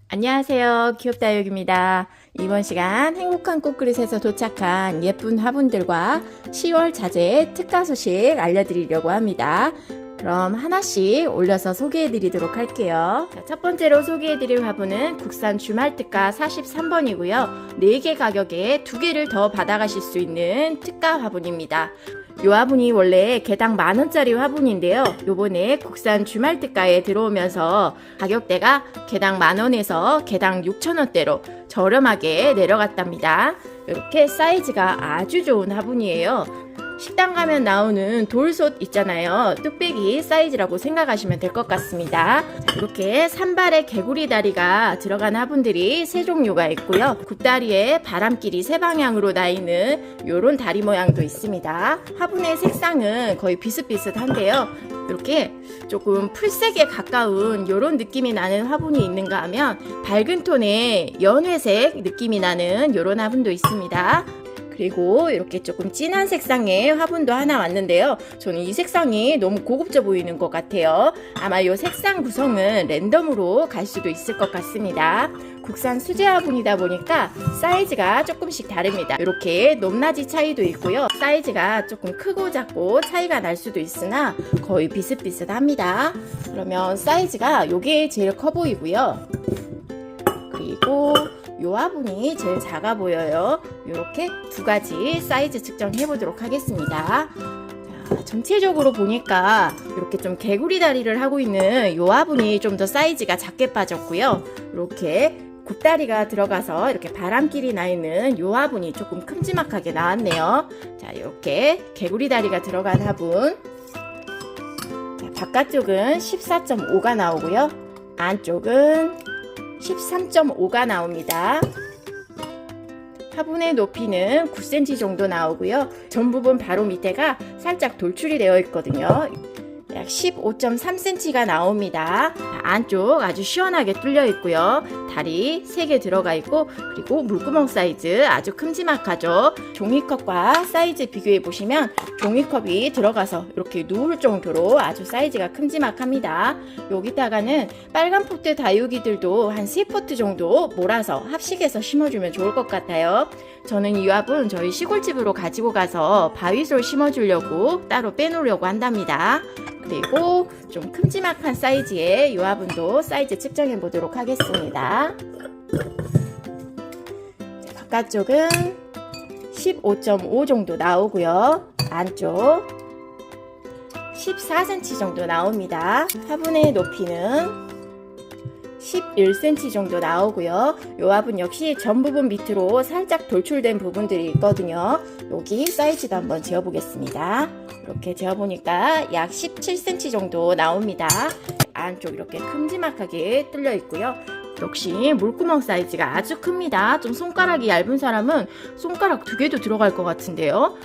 안녕하세요. 귀엽다육입니다. 이번 시간 행복한 꽃그릇에서 도착한 예쁜 화분들과 10월 자재 특가 소식 알려드리려고 합니다. 그럼 하나씩 올려서 소개해드리도록 할게요. 첫 번째로 소개해드릴 화분은 국산 주말특가 43번이고요. 4개 가격에 2개를 더 받아가실 수 있는 특가 화분입니다. 이 화분이 원래 개당 10,000원짜리 화분인데요. 요번에 국산 주말특가에 들어오면서 가격대가 개당 10,000원에서 개당 6,000원대로 저렴하게 내려갔답니다. 이렇게 사이즈가 아주 좋은 화분이에요. 식당 가면 나오는 돌솥 있잖아요. 뚝배기 사이즈라고 생각하시면 될 것 같습니다. 자, 이렇게 산발에 개구리 다리가 들어간 화분들이 3종류가 있고요. 굿다리에 바람길이 3방향으로 나 있는 이런 다리 모양도 있습니다. 화분의 색상은 거의 비슷비슷한데요. 이렇게 조금 풀색에 가까운 이런 느낌이 나는 화분이 있는가 하면 밝은 톤의 연회색 느낌이 나는 이런 화분도 있습니다. 그리고 이렇게 조금 진한 색상의 화분도 하나 왔는데요. 저는 이 색상이 너무 고급져 보이는 것 같아요. 아마 이 색상 구성은 랜덤으로 갈 수도 있을 것 같습니다. 국산 수제 화분이다 보니까 사이즈가 조금씩 다릅니다. 이렇게 높낮이 차이도 있고요. 사이즈가 조금 크고 작고 차이가 날 수도 있으나 거의 비슷비슷합니다. 그러면 사이즈가 이게 제일 커 보이고요. 그리고 이 화분이 제일 작아 보여요. 이렇게 2가지 사이즈 측정해 보도록 하겠습니다. 자, 전체적으로 보니까 이렇게 좀 개구리 다리를 하고 있는 이 화분이 좀 더 사이즈가 작게 빠졌고요. 이렇게 굽다리가 들어가서 이렇게 바람길이 나 있는 이 화분이 조금 큼지막하게 나왔네요. 자, 이렇게 개구리 다리가 들어간 화분. 자, 바깥쪽은 14.5가 나오고요. 안쪽은 13.5가 나옵니다. 화분의 높이는 9cm 정도 나오고요. 전 부분 바로 밑에가 살짝 돌출이 되어 있거든요. 약 15.3cm가 나옵니다. 안쪽 아주 시원하게 뚫려 있고요. 다리 3개 들어가 있고, 그리고 물구멍 사이즈 아주 큼지막하죠. 종이컵과 사이즈 비교해 보시면 종이컵이 들어가서 이렇게 누울 정도로 아주 사이즈가 큼지막합니다. 여기다가는 빨간 포트 다육이들도 한 3포트 정도 몰아서 합식해서 심어주면 좋을 것 같아요. 저는 이 화분 저희 시골집으로 가지고 가서 바위솔 심어주려고 따로 빼놓으려고 한답니다. 그리고 좀 큼지막한 사이즈의 이 화분도 사이즈 측정해 보도록 하겠습니다. 바깥쪽은 15.5 정도 나오고요. 안쪽 14cm 정도 나옵니다. 화분의 높이는 11cm 정도 나오고요. 이 화분 역시 전 부분 밑으로 살짝 돌출된 부분들이 있거든요. 여기 사이즈도 한번 재어보겠습니다. 이렇게 재어보니까 약 17cm 정도 나옵니다. 안쪽 이렇게 큼지막하게 뚫려 있고요. 역시 물구멍 사이즈가 아주 큽니다. 좀 손가락이 얇은 사람은 손가락 2개도 들어갈 것 같은데요.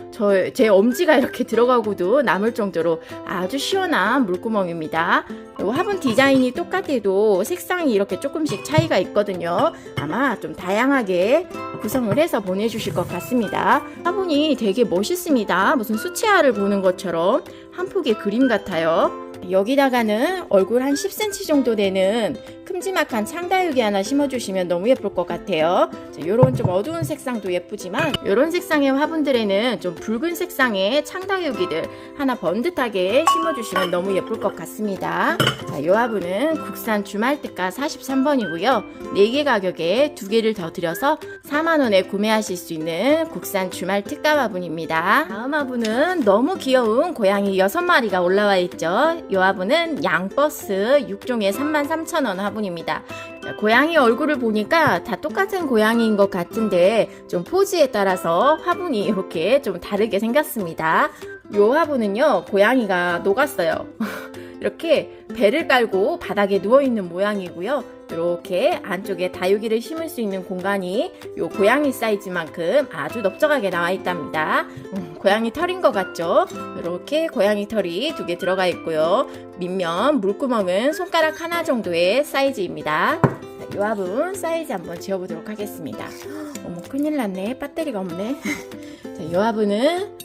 제 엄지가 이렇게 들어가고도 남을 정도로 아주 시원한 물구멍입니다. 화분 디자인이 똑같아도 색상이 이렇게 조금씩 차이가 있거든요. 아마 좀 다양하게 구성을 해서 보내주실 것 같습니다. 화분이 되게 멋있습니다. 무슨 수채화를 보는 것처럼 한 폭의 그림 같아요. 여기다가는 얼굴 한 10cm 정도 되는 큼지막한 창다육이 하나 심어주시면 너무 예쁠 것 같아요. 이런 좀 어두운 색상도 예쁘지만 이런 색상의 화분들에는 좀 붉은 색상의 창다육이들 하나 번듯하게 심어주시면 너무 예쁠 것 같습니다. 자, 이 화분은 국산 주말특가 43번이고요. 4개 가격에 2개를 더 드려서 4만원에 구매하실 수 있는 국산 주말특가 화분입니다. 다음 화분은 너무 귀여운 고양이 6마리가 올라와 있죠. 이 화분은 양버스 6종에 33,000원 화분입니다. 고양이 얼굴을 보니까 다 똑같은 고양이인 것 같은데 좀 포즈에 따라서 화분이 이렇게 좀 다르게 생겼습니다. 이 화분은요, 고양이가 녹았어요. 이렇게 배를 깔고 바닥에 누워있는 모양이고요. 이렇게 안쪽에 다육이를 심을 수 있는 공간이 이 고양이 사이즈만큼 아주 넓적하게 나와 있답니다. 고양이 털인 것 같죠? 이렇게 고양이 털이 2개 들어가 있고요. 밑면 물구멍은 손가락 하나 정도의 사이즈입니다. 이 화분 사이즈 한번 지어보도록 하겠습니다. 어머, 큰일 났네. 배터리가 없네. 자, 이 화분은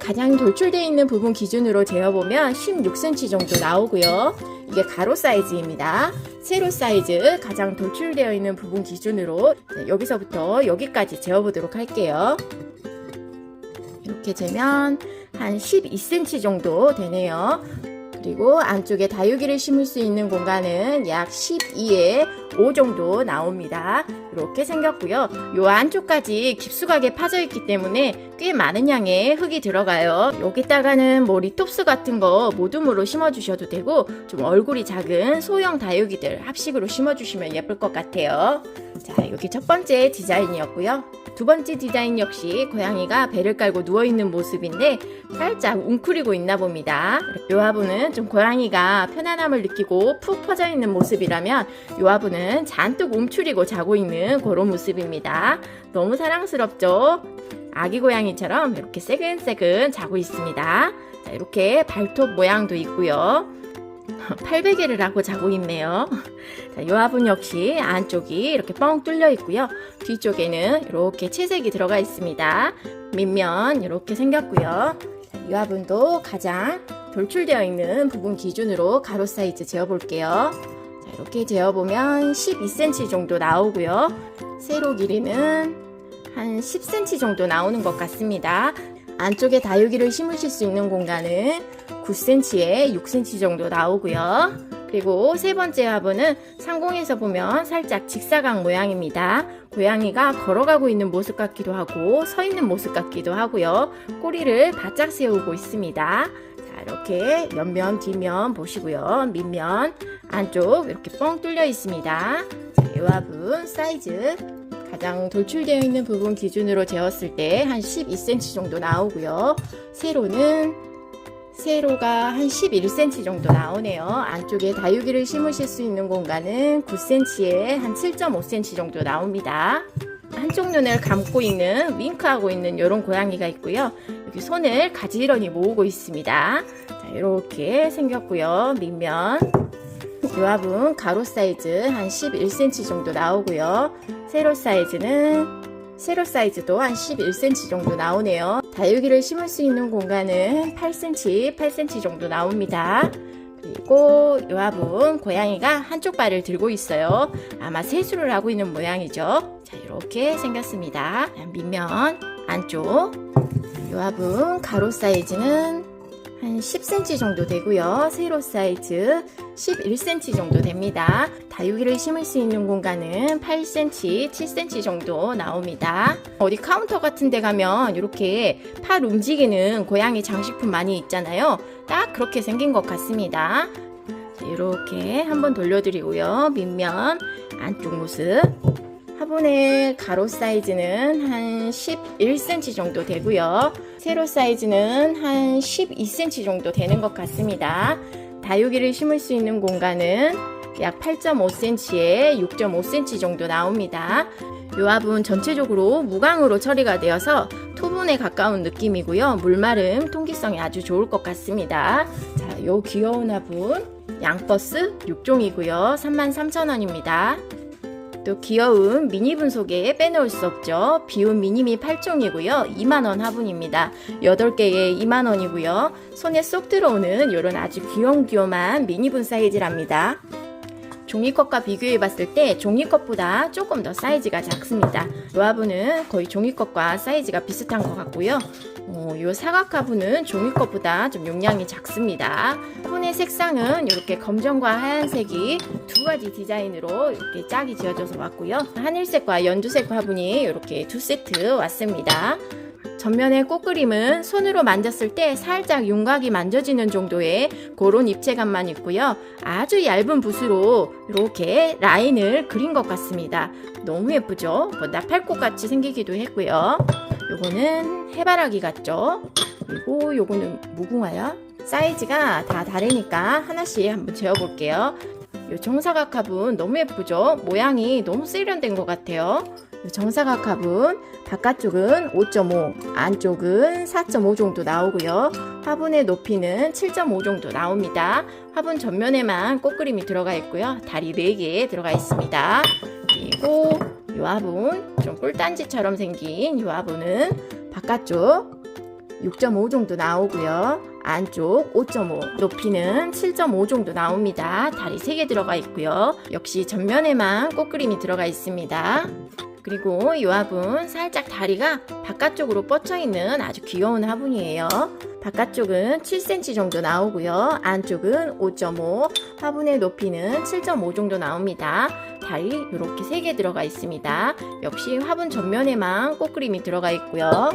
가장 돌출되어 있는 부분 기준으로 재어보면 16cm 정도 나오고요. 이게 가로 사이즈입니다. 세로 사이즈 가장 돌출되어 있는 부분 기준으로 여기서부터 여기까지 재어보도록 할게요. 이렇게 재면 한 12cm 정도 되네요. 그리고 안쪽에 다육이를 심을 수 있는 공간은 약 12에 5 정도 나옵니다. 이렇게 생겼고요. 요 안쪽까지 깊숙하게 파져 있기 때문에 꽤 많은 양의 흙이 들어가요. 여기다가는 뭐 리톱스 같은 거 모둠으로 심어주셔도 되고, 좀 얼굴이 작은 소형 다육이들 합식으로 심어주시면 예쁠 것 같아요. 자, 여기 첫 번째 디자인이었고요. 두 번째 디자인 역시 고양이가 배를 깔고 누워있는 모습인데 살짝 웅크리고 있나 봅니다. 이 화분은 좀 고양이가 편안함을 느끼고 푹 퍼져 있는 모습이라면, 이 화분은 잔뜩 움츠리고 자고 있는 그런 모습입니다. 너무 사랑스럽죠? 아기 고양이처럼 이렇게 새근새근 자고 있습니다. 자, 이렇게 발톱 모양도 있고요. 팔베개를 하고 자고 있네요. 자, 이 화분 역시 안쪽이 이렇게 뻥 뚫려 있고요. 뒤쪽에는 이렇게 채색이 들어가 있습니다. 밑면 이렇게 생겼고요. 자, 이 화분도 가장 돌출되어 있는 부분 기준으로 가로 사이즈 재어볼게요. 자, 이렇게 재어보면 12cm 정도 나오고요. 세로 길이는 한 10cm 정도 나오는 것 같습니다. 안쪽에 다육이를 심으실 수 있는 공간은 9cm에 6cm 정도 나오고요. 그리고 세 번째 화분은 상공에서 보면 살짝 직사각 모양입니다. 고양이가 걸어가고 있는 모습 같기도 하고 서 있는 모습 같기도 하고요. 꼬리를 바짝 세우고 있습니다. 자, 이렇게 옆면, 뒷면 보시고요. 밑면, 안쪽 이렇게 뻥 뚫려 있습니다. 자, 이 화분 사이즈 가장 돌출되어 있는 부분 기준으로 재었을 때 한 12cm 정도 나오고요. 세로가 한 11cm 정도 나오네요. 안쪽에 다육이를 심으실 수 있는 공간은 9cm에 한 7.5cm 정도 나옵니다. 한쪽 눈을 감고 있는, 윙크하고 있는 이런 고양이가 있고요. 여기 손을 가지런히 모으고 있습니다. 자, 이렇게 생겼고요. 밑면. 이 화분 가로 사이즈 한 11cm 정도 나오고요. 세로 사이즈도 한 11cm 정도 나오네요. 다육이를 심을 수 있는 공간은 8cm 정도 나옵니다. 그리고 이 화분 고양이가 한쪽 발을 들고 있어요. 아마 세수를 하고 있는 모양이죠. 자, 이렇게 생겼습니다. 밑면, 안쪽. 이 화분 가로 사이즈는 한 10cm 정도 되고요. 세로 사이즈 11cm 정도 됩니다. 다육이를 심을 수 있는 공간은 8cm, 7cm 정도 나옵니다. 어디 카운터 같은 데 가면 이렇게 팔 움직이는 고양이 장식품 많이 있잖아요. 딱 그렇게 생긴 것 같습니다. 이렇게 한번 돌려드리고요. 밑면, 안쪽 모습. 화분의 가로 사이즈는 한 11cm 정도 되고요. 세로 사이즈는 한 12cm 정도 되는 것 같습니다. 다육이를 심을 수 있는 공간은 약 8.5cm에 6.5cm 정도 나옵니다. 이 화분 전체적으로 무광으로 처리가 되어서 토분에 가까운 느낌이고요. 물마름, 통기성이 아주 좋을 것 같습니다. 자, 이 귀여운 화분 양버스 6종이고요. 33,000원입니다. 또 귀여운 미니분 속에 빼놓을 수 없죠. 비운 미니미 8종이고요. 2만원 화분입니다. 8개에 2만원이고요. 손에 쏙 들어오는 이런 아주 귀염귀염한 미니분 사이즈랍니다. 종이컵과 비교해봤을 때 종이컵보다 조금 더 사이즈가 작습니다. 이 화분은 거의 종이컵과 사이즈가 비슷한 것 같고요. 이 사각 화분은 종이컵보다 좀 용량이 작습니다. 화분의 색상은 이렇게 검정과 하얀색이 두 가지 디자인으로 이렇게 짝이 지어져서 왔고요. 하늘색과 연두색 화분이 이렇게 두 세트 왔습니다. 전면의 꽃그림은 손으로 만졌을 때 살짝 윤곽이 만져지는 정도의 그런 입체감만 있고요. 아주 얇은 붓으로 이렇게 라인을 그린 것 같습니다. 너무 예쁘죠? 뭐 나팔꽃 같이 생기기도 했고요. 요거는 해바라기 같죠? 그리고 요거는 무궁화야? 사이즈가 다 다르니까 하나씩 한번 재어볼게요. 요 정사각 화분 너무 예쁘죠? 모양이 너무 세련된 것 같아요. 정사각 화분 바깥쪽은 5.5, 안쪽은 4.5 정도 나오고요. 화분의 높이는 7.5 정도 나옵니다. 화분 전면에만 꽃그림이 들어가 있고요. 다리 4개 들어가 있습니다. 그리고 이 화분 좀 꿀단지처럼 생긴 이 화분은 바깥쪽 6.5 정도 나오고요. 안쪽 5.5, 높이는 7.5 정도 나옵니다. 다리 3개 들어가 있고요. 역시 전면에만 꽃그림이 들어가 있습니다. 그리고 이 화분 살짝 다리가 바깥쪽으로 뻗쳐 있는 아주 귀여운 화분이에요. 바깥쪽은 7cm 정도 나오고요. 안쪽은 5.5, 화분의 높이는 7.5 정도 나옵니다. 다리 이렇게 3개 들어가 있습니다. 역시 화분 전면에만 꽃그림이 들어가 있고요.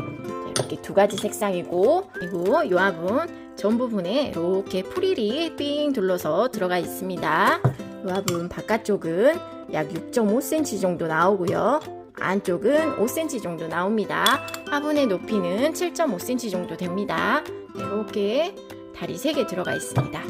이렇게 2가지 색상이고, 그리고 이 화분 전 부분에 이렇게 프릴이 삥 둘러서 들어가 있습니다. 이 화분 바깥쪽은 약 6.5cm 정도 나오고요. 안쪽은 5cm 정도 나옵니다. 화분의 높이는 7.5cm 정도 됩니다. 이렇게 다리 3개 들어가 있습니다.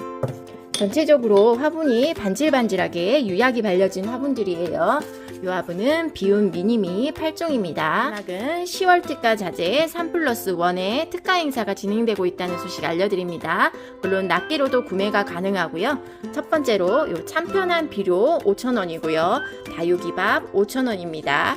전체적으로 화분이 반질반질하게 유약이 발려진 화분들이에요. 이 화분은 비움 미니미 8종입니다. 마지막은 10월 특가 자재 3+1의 특가 행사가 진행되고 있다는 소식 알려드립니다. 물론 낱개로도 구매가 가능하고요. 첫 번째로 이 참편한 비료 5,000원이고요. 다육이밥 5,000원입니다.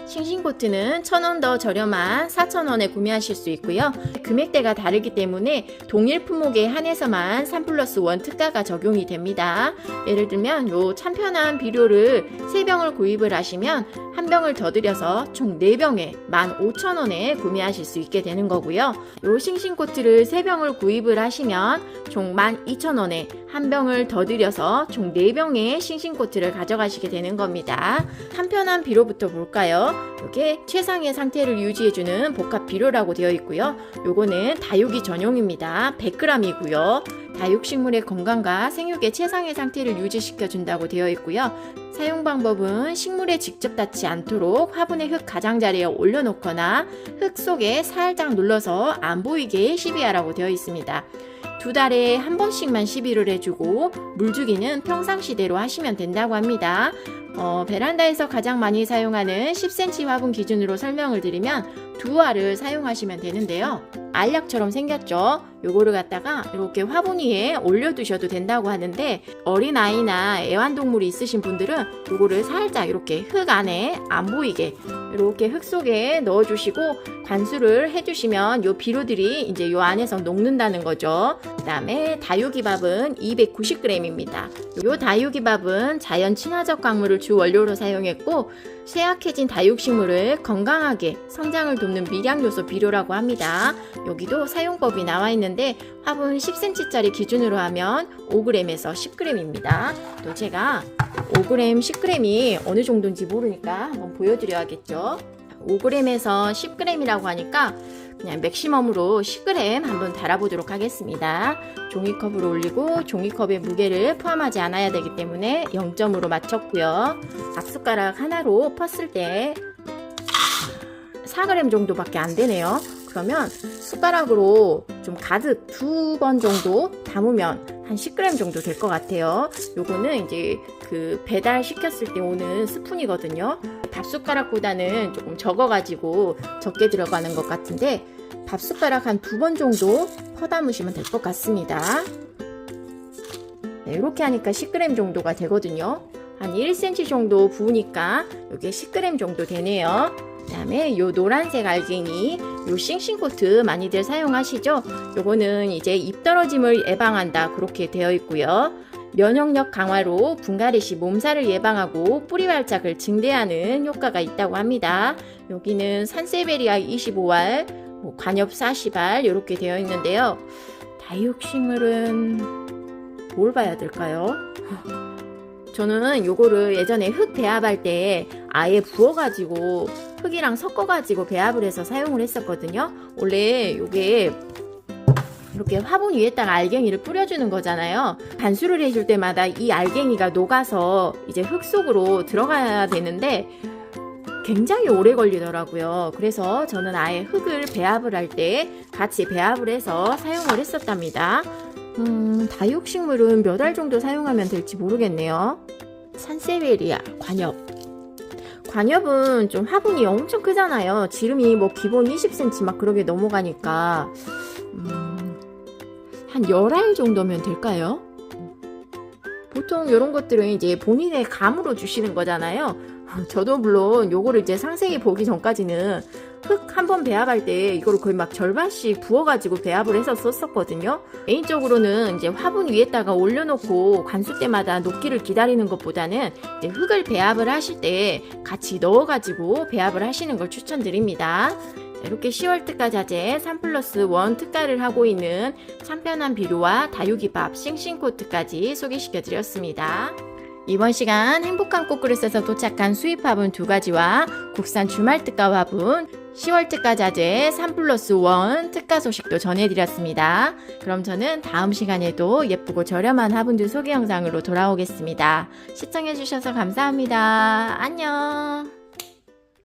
싱싱코트는 1,000원 더 저렴한 4,000원에 구매하실 수 있고요. 금액대가 다르기 때문에 동일 품목에 한해서만 3+1 특가가 적용이 됩니다. 예를 들면 요 참편한 비료를 3병을 구입을 하시면 한 병을 더 들여서 총 4병에 15,000원에 구매하실 수 있게 되는 거고요. 요 싱싱코트를 3병을 구입을 하시면 총 12,000원에 한 병을 더 들여서 총 4병의 싱싱코트를 가져가시게 되는 겁니다. 참편한 비료부터 볼까요? 이게 최상의 상태를 유지해주는 복합 비료라고 되어 있고요. 요거는 다육이 전용입니다. 100g이고요. 다육식물의 건강과 생육의 최상의 상태를 유지시켜 준다고 되어 있고요. 사용 방법은 식물에 직접 닿지 않도록 화분의 흙 가장자리에 올려놓거나 흙 속에 살짝 눌러서 안 보이게 시비하라고 되어 있습니다. 2달에 한 번씩만 시비를 해주고 물주기는 평상시대로 하시면 된다고 합니다. 베란다에서 가장 많이 사용하는 10cm 화분 기준으로 설명을 드리면 2알을 사용하시면 되는데요. 알약처럼 생겼죠? 요거를 갖다가 이렇게 화분 위에 올려두셔도 된다고 하는데, 어린아이나 애완동물이 있으신 분들은 요거를 살짝 이렇게 흙 안에 안 보이게 이렇게 흙 속에 넣어주시고 관수를 해주시면 요 비료들이 이제 요 안에서 녹는다는 거죠. 그 다음에 다육이밥은 290g입니다. 요 다육이밥은 자연 친화적 광물을 주 원료로 사용했고, 쇠약해진 다육식물을 건강하게 성장을 돕는 미량요소 비료라고 합니다. 여기도 사용법이 나와 있는데 화분 10cm짜리 기준으로 하면 5g에서 10g입니다. 또 제가 5g, 10g이 어느 정도인지 모르니까 한번 보여드려야겠죠. 5g에서 10g이라고 하니까 그냥 맥시멈으로 10g 한번 달아보도록 하겠습니다. 종이컵을 올리고 종이컵의 무게를 포함하지 않아야 되기 때문에 0점으로 맞췄고요. 앞숟가락 하나로 펐을 때 4g 정도밖에 안 되네요. 그러면 숟가락으로 좀 가득 2번 정도 담으면 한 10g 정도 될 것 같아요. 요거는 이제 그 배달 시켰을 때 오는 스푼이거든요. 밥숟가락보다는 조금 적어가지고 적게 들어가는 것 같은데 밥숟가락 한 2번 정도 퍼담으시면 될 것 같습니다. 네, 이렇게 하니까 10g 정도가 되거든요. 한 1cm 정도 부으니까 이게 10g 정도 되네요. 그 다음에 요 노란색 알갱이, 요 싱싱코트 많이들 사용하시죠? 요거는 이제 잎 떨어짐을 예방한다 그렇게 되어 있고요. 면역력 강화로 분갈이 시 몸살을 예방하고 뿌리 발작을 증대하는 효과가 있다고 합니다. 여기는 산세베리아 25알, 관엽 40알 이렇게 되어 있는데요. 다육식물은 뭘 봐야 될까요? 저는 요거를 예전에 흙 배합할 때 아예 부어가지고 흙이랑 섞어가지고 배합을 해서 사용을 했었거든요. 원래 요게 이렇게 화분 위에다가 알갱이를 뿌려주는 거잖아요. 반수를 해줄 때마다 이 알갱이가 녹아서 이제 흙 속으로 들어가야 되는데 굉장히 오래 걸리더라고요. 그래서 저는 아예 흙을 배합을 할 때 같이 배합을 해서 사용을 했었답니다. 다육식물은 몇 알 정도 사용하면 될지 모르겠네요. 산세베리아, 관엽. 관엽은 좀 화분이 엄청 크잖아요. 지름이 뭐 기본 20cm 막 그러게 넘어가니까 한 10알 정도면 될까요? 보통 이런 것들은 이제 본인의 감으로 주시는 거잖아요. 저도 물론 요거를 이제 상세히 보기 전까지는 흙 한 번 배합할 때 이거를 거의 막 절반씩 부어가지고 배합을 해서 썼었거든요. 개인적으로는 이제 화분 위에다가 올려놓고 관수 때마다 녹기를 기다리는 것보다는 이제 흙을 배합을 하실 때 같이 넣어가지고 배합을 하시는 걸 추천드립니다. 이렇게 10월 특가 자재 3+1 특가를 하고 있는 참편한 비료와 다육이밥 싱싱코트까지 소개시켜 드렸습니다. 이번 시간 행복한 꽃그릇에서 도착한 수입 화분 2가지와 국산 주말 특가 화분 10월 특가 자재 3+1 특가 소식도 전해드렸습니다. 그럼 저는 다음 시간에도 예쁘고 저렴한 화분들 소개 영상으로 돌아오겠습니다. 시청해주셔서 감사합니다. 안녕.